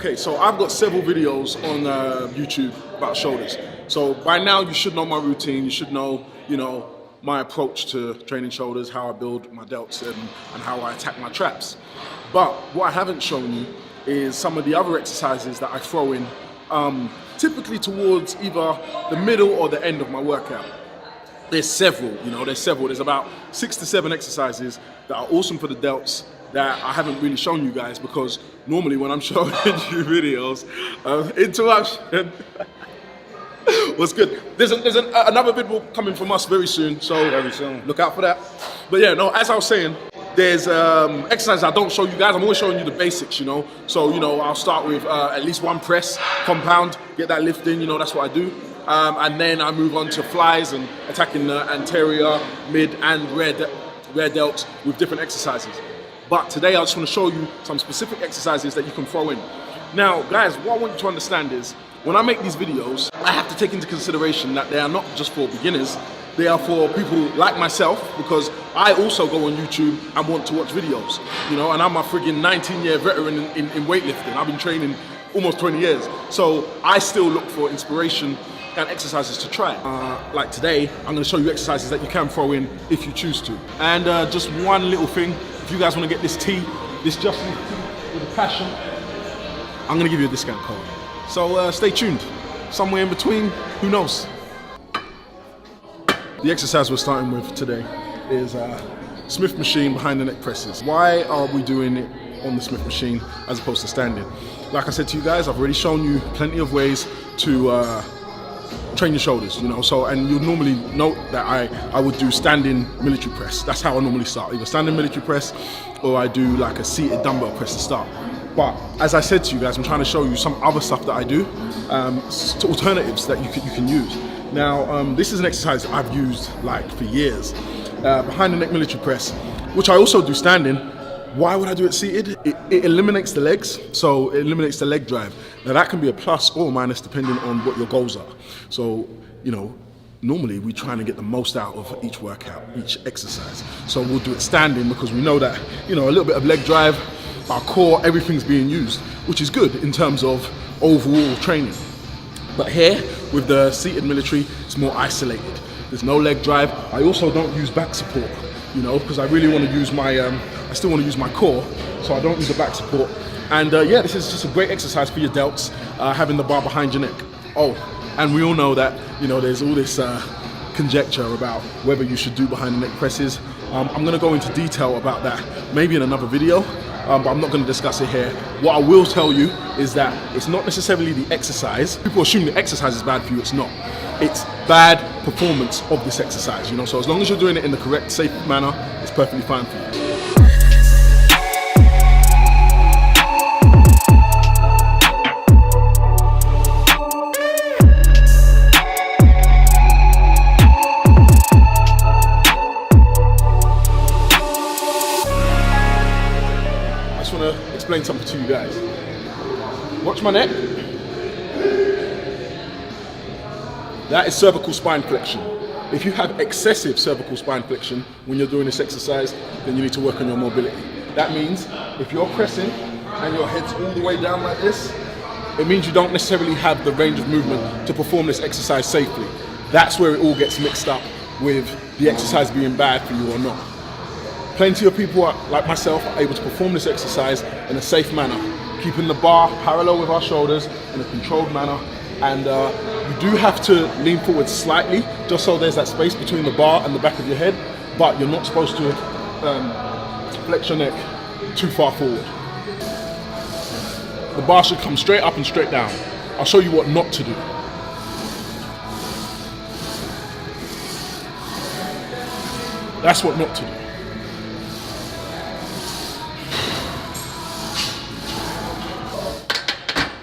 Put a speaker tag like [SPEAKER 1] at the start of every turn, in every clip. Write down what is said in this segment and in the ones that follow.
[SPEAKER 1] Okay, so I've got several videos on YouTube about shoulders. So by now you should know my routine. You should know, my approach to training shoulders, how I build my delts and how I attack my traps. But what I haven't shown you is some of the other exercises that I throw in, typically towards either the middle or the end of my workout. There's several. There's about 6 to 7 exercises that are awesome for the delts that I haven't really shown you guys, because normally when I'm showing you videos, interruption. What's good? There's another video coming from us very soon, so
[SPEAKER 2] Very soon.
[SPEAKER 1] look out for that. But yeah, no, as I was saying, there's exercises I don't show you guys. I'm always showing you the basics, So, I'll start with at least one press, compound, get that lift in, that's what I do. And then I move on to flies and attacking the anterior, mid, and rear delts with different exercises. But today I just want to show you some specific exercises that you can throw in. Now, guys, what I want you to understand is, when I make these videos, I have to take into consideration that they are not just for beginners, they are for people like myself, because I also go on YouTube and want to watch videos, and I'm a friggin' 19-year veteran in weightlifting. I've been training almost 20 years. So I still look for inspiration and exercises to try. Like today, I'm gonna show you exercises that you can throw in if you choose to. And just one little thing, if you guys wanna get this tee, this Just Lift tee with a passion, I'm gonna give you a discount code. So stay tuned. Somewhere in between, who knows? The exercise we're starting with today is Smith machine behind the neck presses. Why are we doing it on the Smith machine as opposed to standing? Like I said to you guys, I've already shown you plenty of ways to train your shoulders, and you'll normally note that I would do standing military press. That's how I normally start, either standing military press or I do like a seated dumbbell press to start. But as I said to you guys, I'm trying to show you some other stuff that I do, alternatives that you can use. Now, this is an exercise I've used for years, behind the neck military press, which I also do standing. Why would I do it seated? It eliminates the legs, so it eliminates the leg drive. Now that can be a plus or minus depending on what your goals are. So, normally we're trying to get the most out of each workout, each exercise. So we'll do it standing because we know that, a little bit of leg drive, our core, everything's being used, which is good in terms of overall training. But here, with the seated military, it's more isolated. There's no leg drive. I also don't use back support, because I really want to use my, I still want to use my core, so I don't use the back support. And yeah, this is just a great exercise for your delts, having the bar behind your neck. Oh, and we all know that, there's all this conjecture about whether you should do behind the neck presses. I'm going to go into detail about that maybe in another video, but I'm not going to discuss it here. What I will tell you is that it's not necessarily the exercise. People assume the exercise is bad for you. It's not. It's bad performance of this exercise, So as long as you're doing it in the correct, safe manner, it's perfectly fine for you. Explain something to you guys. Watch my neck. That is cervical spine flexion. If you have excessive cervical spine flexion when you're doing this exercise, then you need to work on your mobility. That means if you're pressing and your head's all the way down like this, it means you don't necessarily have the range of movement to perform this exercise safely. That's where it all gets mixed up with the exercise being bad for you or not. Plenty of people, like myself, are able to perform this exercise in a safe manner, keeping the bar parallel with our shoulders in a controlled manner. And you do have to lean forward slightly, just so there's that space between the bar and the back of your head, but you're not supposed to flex your neck too far forward. The bar should come straight up and straight down. I'll show you what not to do. That's what not to do.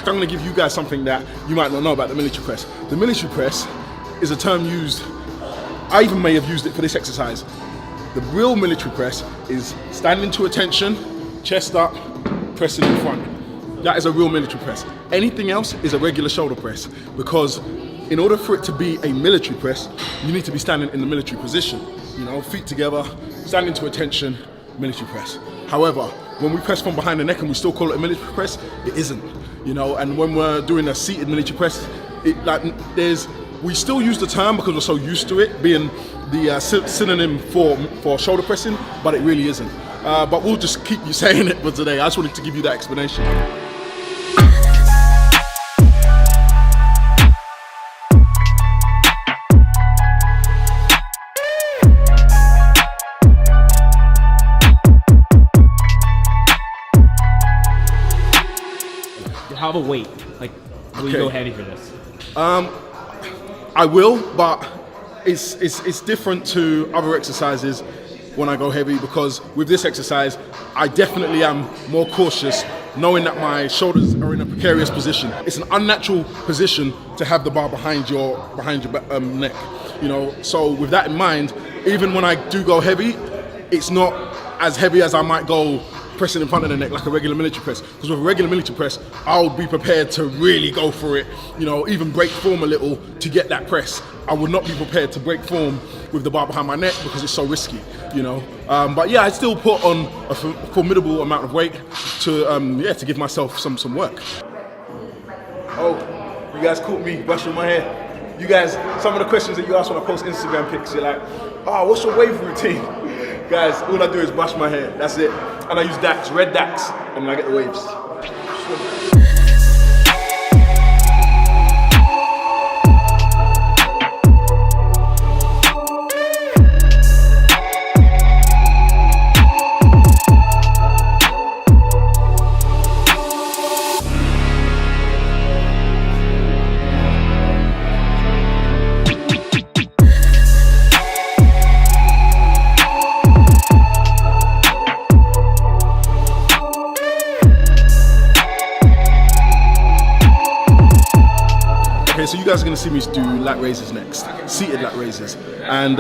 [SPEAKER 1] I'm going to give you guys something that you might not know about the military press. The military press is a term used, I even may have used it for this exercise. The real military press is standing to attention, chest up, pressing in front. That is a real military press. Anything else is a regular shoulder press, because in order for it to be a military press, you need to be standing in the military position. Feet together, standing to attention, military press. However, when we press from behind the neck and we still call it a military press, it isn't. you know. And when we're doing a seated miniature press, we still use the term because we're so used to it being the synonym for shoulder pressing, but it really isn't. But we'll just keep you saying it for today. I just wanted to give you that explanation.
[SPEAKER 2] How about weight? Like, will you go heavy for this?
[SPEAKER 1] I will, but it's different to other exercises when I go heavy, because with this exercise, I definitely am more cautious, knowing that my shoulders are in a precarious position. It's an unnatural position to have the bar behind your neck, you know. So with that in mind, even when I do go heavy, it's not as heavy as I might go pressing in front of the neck like a regular military press. Because with a regular military press, I'll be prepared to really go for it, you know, even break form a little to get that press. I would not be prepared to break form with the bar behind my neck because it's so risky, you know. But yeah, I still put on a formidable amount of weight to give myself some work. Oh, you guys caught me brushing my hair. You guys, some of the questions that you ask when I post Instagram pics, you're like, oh, what's your wave routine? Guys, all I do is brush my hair, that's it. And I use Dax, red Dax, and I get the waves. Okay, so you guys are going to see me do lat raises next, seated lat raises. And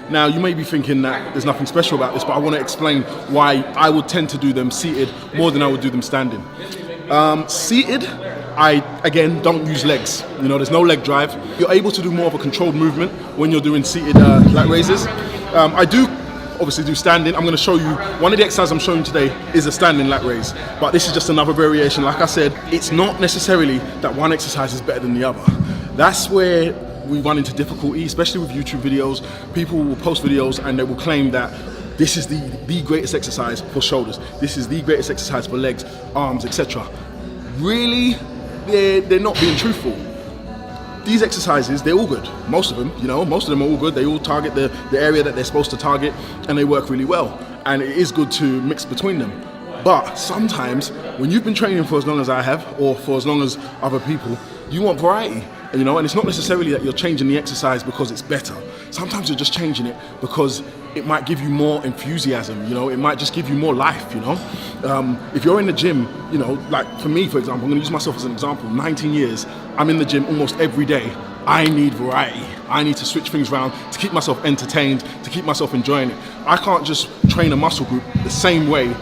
[SPEAKER 1] now you may be thinking that there's nothing special about this, but I want to explain why I would tend to do them seated more than I would do them standing. Seated, I, again, don't use legs. You know, there's no leg drive. You're able to do more of a controlled movement when you're doing seated lat raises. I do obviously do standing. I'm going to show you, one of the exercises I'm showing today is a standing lat raise, but this is just another variation. Like I said, it's not necessarily that one exercise is better than the other. That's where we run into difficulty, especially with YouTube videos. People will post videos and they will claim that this is the greatest exercise for shoulders, this is the greatest exercise for legs, arms, etc. Really, they're not being truthful. These exercises, they're all good. Most of them, you know, most of them are all good. They all target the area that they're supposed to target, and they work really well. And it is good to mix between them. But sometimes, when you've been training for as long as I have, or for as long as other people, you want variety. You know, and it's not necessarily that you're changing the exercise because it's better. Sometimes you're just changing it because it might give you more enthusiasm, you know, it might just give you more life, you know. If you're in the gym, you know, like for me, for example, I'm gonna use myself as an example, 19 years, I'm in the gym almost every day. I need variety. I need to switch things around to keep myself entertained, to keep myself enjoying it. I can't just train a muscle group the same way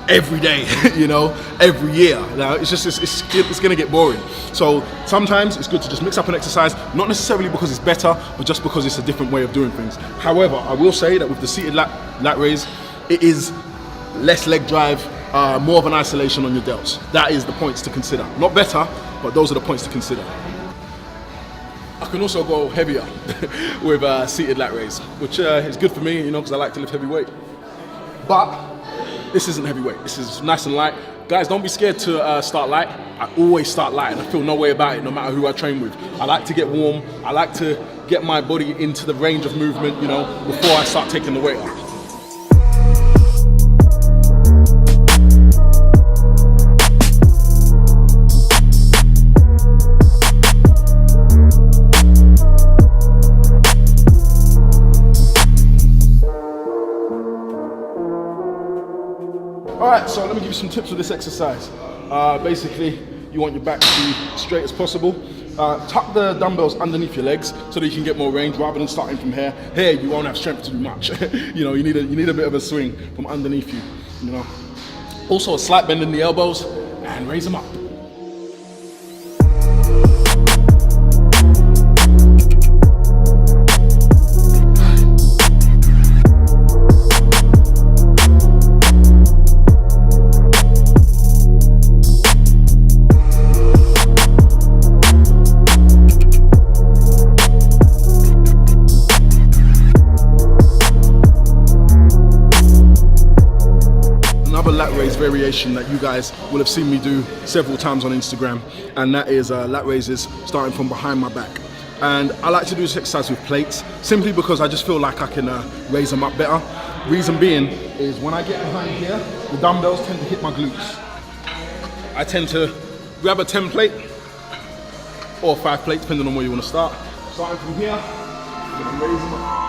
[SPEAKER 1] every day, you know, every year. Now, it's gonna get boring. So sometimes it's good to just mix up an exercise, not necessarily because it's better, but just because it's a different way of doing things. However, I will say that with the seated lat raise, it is less leg drive, more of an isolation on your delts. That is the points to consider. Not better, but those are the points to consider. I can also go heavier with seated lat raise, which is good for me, you know, because I like to lift heavy weight. But this isn't heavyweight, this is nice and light. Guys, don't be scared to start light. I always start light and I feel no way about it, no matter who I train with. I like to get warm, I like to get my body into the range of movement, you know, before I start taking the weight off. Alright, so let me give you some tips for this exercise. Basically, you want your back to be straight as possible. Tuck the dumbbells underneath your legs so that you can get more range rather than starting from here. Here, you won't have strength to do much. You know, you need a bit of a swing from underneath you, you know. Also, a slight bend in the elbows and raise them up. variation that you guys will have seen me do several times on Instagram, and that is lat raises starting from behind my back. And I like to do this exercise with plates, simply because I just feel like I can raise them up better. Reason being is when I get behind here, the dumbbells tend to hit my glutes. I tend to grab a 10 plate or 5 plate, depending on where you want to start. Starting from here, I'm gonna raise them up.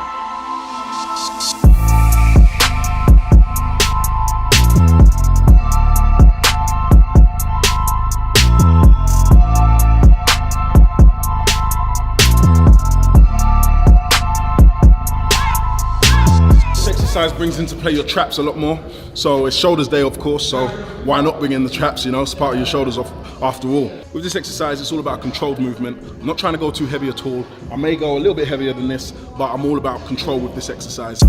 [SPEAKER 1] Exercise brings into play your traps a lot more. So it's shoulders day, of course, so why not bring in the traps, you know, it's part of your shoulders off after all. With this exercise, it's all about controlled movement. I'm not trying to go too heavy at all. I may go a little bit heavier than this, but I'm all about control with this exercise.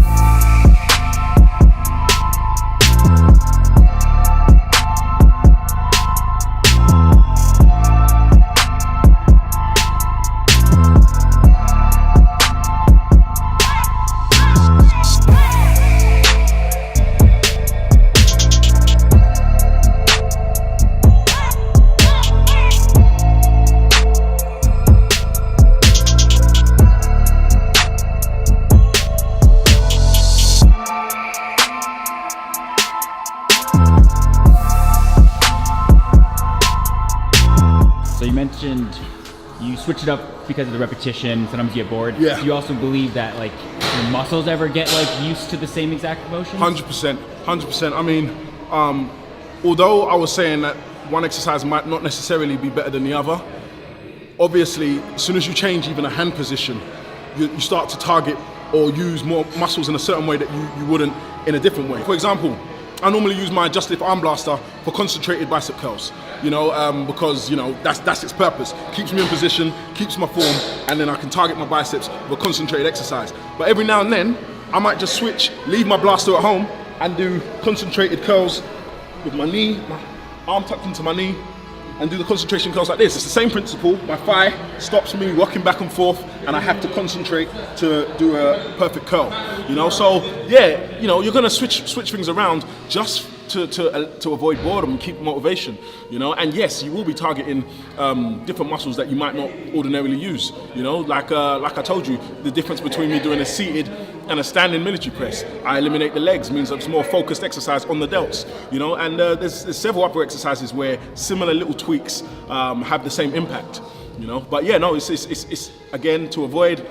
[SPEAKER 2] So you mentioned you switch it up because of the repetition, sometimes you get bored.
[SPEAKER 1] Yeah.
[SPEAKER 2] Do you also believe that like your muscles ever get like used to the same exact motion?
[SPEAKER 1] 100%, 100%. I mean, although I was saying that one exercise might not necessarily be better than the other, obviously, as soon as you change even a hand position, you start to target or use more muscles in a certain way that you wouldn't in a different way. For example, I normally use my Just Lift Arm Blaster for concentrated bicep curls, you know, because, you know, that's its purpose. Keeps me in position, keeps my form, and then I can target my biceps with a concentrated exercise. But every now and then, I might just switch, leave my blaster at home, and do concentrated curls with my knee, my arm tucked into my knee, and do the concentration curls like this. It's the same principle. My thigh stops me rocking back and forth, and I have to concentrate to do a perfect curl. You know, so yeah, you know, you're gonna switch things around just to avoid boredom and keep motivation. You know, and yes, you will be targeting different muscles that you might not ordinarily use. You know, like I told you, the difference between me doing a seated and a standing military press. I eliminate the legs, means it's more focused exercise on the delts. You know, and there's several upper exercises where similar little tweaks have the same impact. You know, but yeah, no, it's again to avoid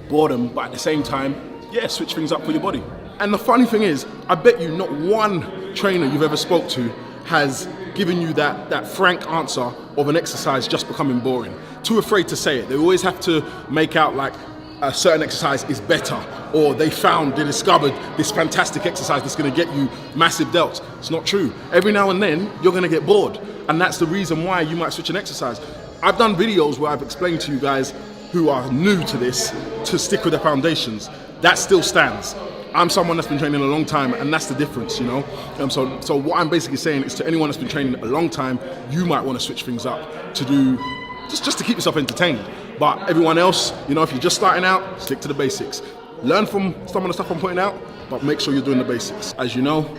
[SPEAKER 1] boredom, but at the same time, yeah, switch things up for your body. And the funny thing is, I bet you not one trainer you've ever spoke to has given you that frank answer of an exercise just becoming boring. Too afraid to say it. They always have to make out like a certain exercise is better, or they discovered this fantastic exercise that's gonna get you massive delts. It's not true. Every now and then, you're gonna get bored. And that's the reason why you might switch an exercise. I've done videos where I've explained to you guys who are new to this to stick with the foundations. That still stands. I'm someone that's been training a long time, and that's the difference, you know? So what I'm basically saying is to anyone that's been training a long time, you might want to switch things up to do, just to keep yourself entertained. But everyone else, you know, if you're just starting out, stick to the basics. Learn from some of the stuff I'm putting out, but make sure you're doing the basics. As you know,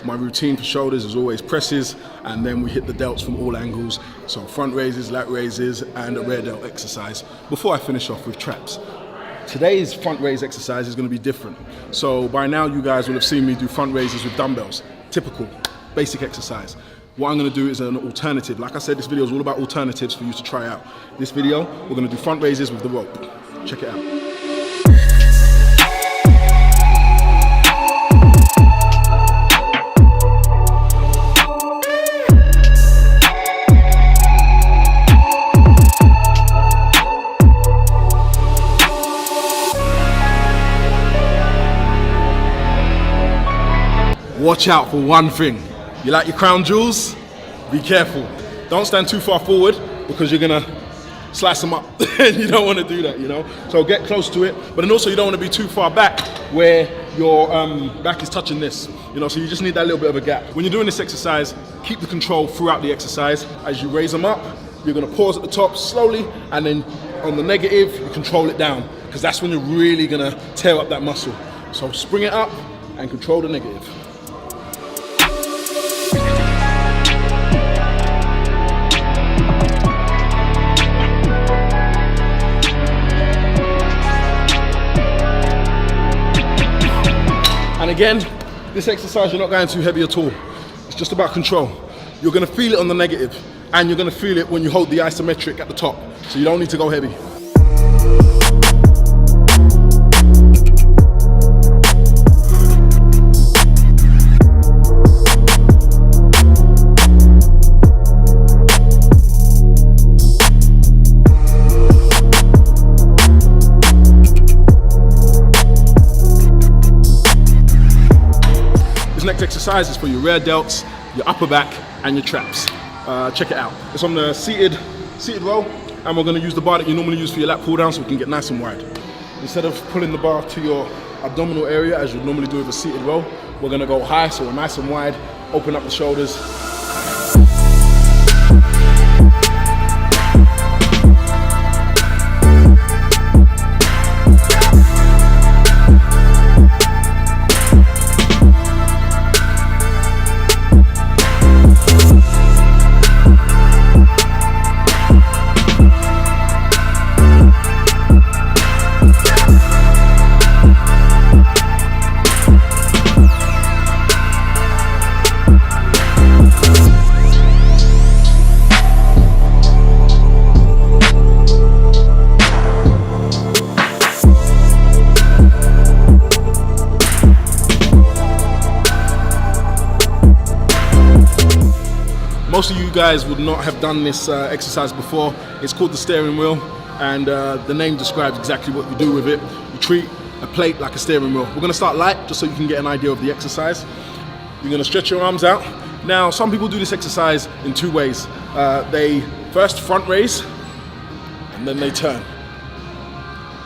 [SPEAKER 1] my routine for shoulders is always presses, and then we hit the delts from all angles. So front raises, lat raises, and a rear delt exercise before I finish off with traps. Today's front raise exercise is going to be different. So by now you guys will have seen me do front raises with dumbbells. Typical, basic exercise. What I'm going to do is an alternative. Like I said, this video is all about alternatives for you to try out. This video, we're going to do front raises with the rope. Check it out. Watch out for one thing. You like your crown jewels? Be careful. Don't stand too far forward because you're gonna slice them up. You don't want to do that, you know? So get close to it, but then also you don't want to be too far back where your back is touching this, you know? So you just need that little bit of a gap. When you're doing this exercise, keep the control throughout the exercise. As you raise them up, you're gonna pause at the top slowly, and then on the negative, you control it down, because that's when you're really gonna tear up that muscle. So spring it up and control the negative. again, this exercise, you're not going too heavy at all. It's just about control. You're gonna feel it on the negative, and you're gonna feel it when you hold the isometric at the top. So you don't need to go heavy. This next exercise is for your rear delts, your upper back, and your traps. Check it out. It's on the seated row, and we're gonna use the bar that you normally use for your lat pull down so we can get nice and wide. Instead of pulling the bar to your abdominal area as you normally do with a seated row, we're gonna go high so we're nice and wide, open up the shoulders. Most of you guys would not have done this exercise before. It's called the steering wheel, and the name describes exactly what you do with it. You treat a plate like a steering wheel. We're gonna start light, just so you can get an idea of the exercise. You're gonna stretch your arms out. Now, some people do this exercise in two ways. They first front raise, and then they turn,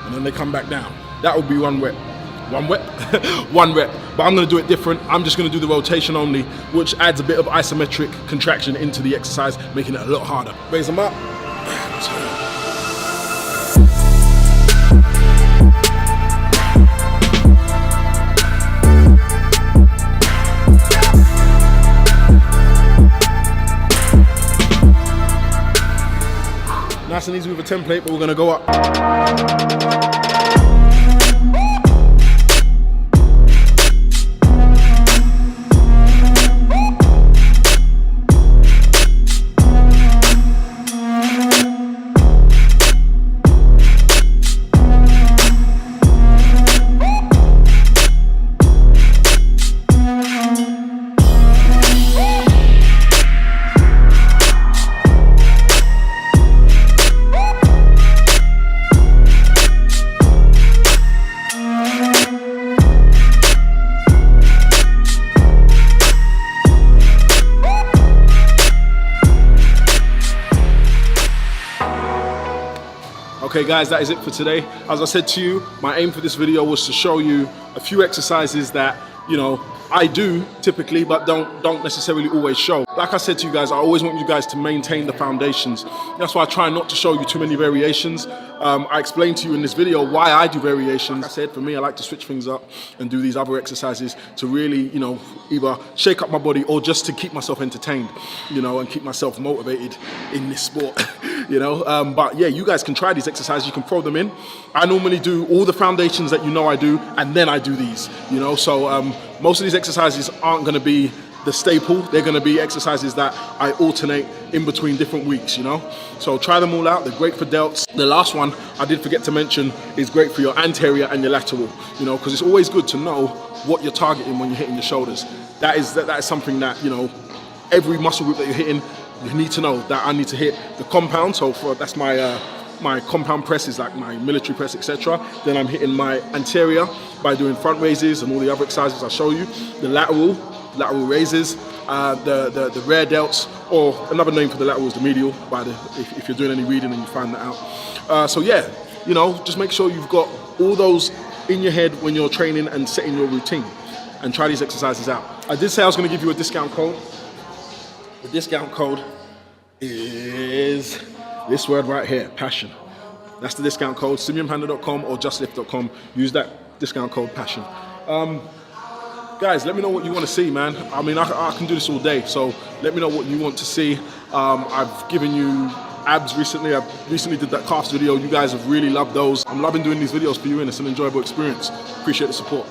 [SPEAKER 1] and then they come back down. That would be one rep. One rep? One rep. But I'm gonna do it different. I'm just gonna do the rotation only, which adds a bit of isometric contraction into the exercise, making it a lot harder. Raise them up, and turn. Nice and easy with a template, but we're gonna go up. Okay guys, that is it for today. As I said to you, my aim for this video was to show you a few exercises that, you know, I do typically, but don't necessarily always show. Like I said to you guys, I always want you guys to maintain the foundations. That's why I try not to show you too many variations. I explained to you in this video why I do variations. Like I said, for me, I like to switch things up and do these other exercises to really, you know, either shake up my body or just to keep myself entertained, you know, and keep myself motivated in this sport, you know. But yeah, you guys can try these exercises. You can throw them in. I normally do all the foundations that you know I do, and then I do these, you know. So most of these exercises aren't going to be the staple. They're going to be exercises that I alternate in between different weeks, you know. So try them all out. They're great for delts. The last one I did forget to mention is great for your anterior and your lateral, you know, because it's always good to know what you're targeting when you're hitting your shoulders. That is something that, you know, every muscle group that you're hitting, you need to know that I need to hit the compound. So that's my my compound press is like my military press, etc. Then I'm hitting my anterior by doing front raises and all the other exercises I'll show you. The lateral raises, the rear delts, or another name for the lateral is the medial, if you're doing any reading and you find that out. So yeah, you know, just make sure you've got all those in your head when you're training and setting your routine, and try these exercises out. I did say I was going to give you a discount code. The discount code is this word right here, passion. That's the discount code, SimeonPanda.com or JustLift.com. Use that discount code, passion. Guys, let me know what you want to see, man. I mean, I can do this all day, so let me know what you want to see. I've given you abs recently. I recently did that calves video. You guys have really loved those. I'm loving doing these videos for you, and it's an enjoyable experience. Appreciate the support.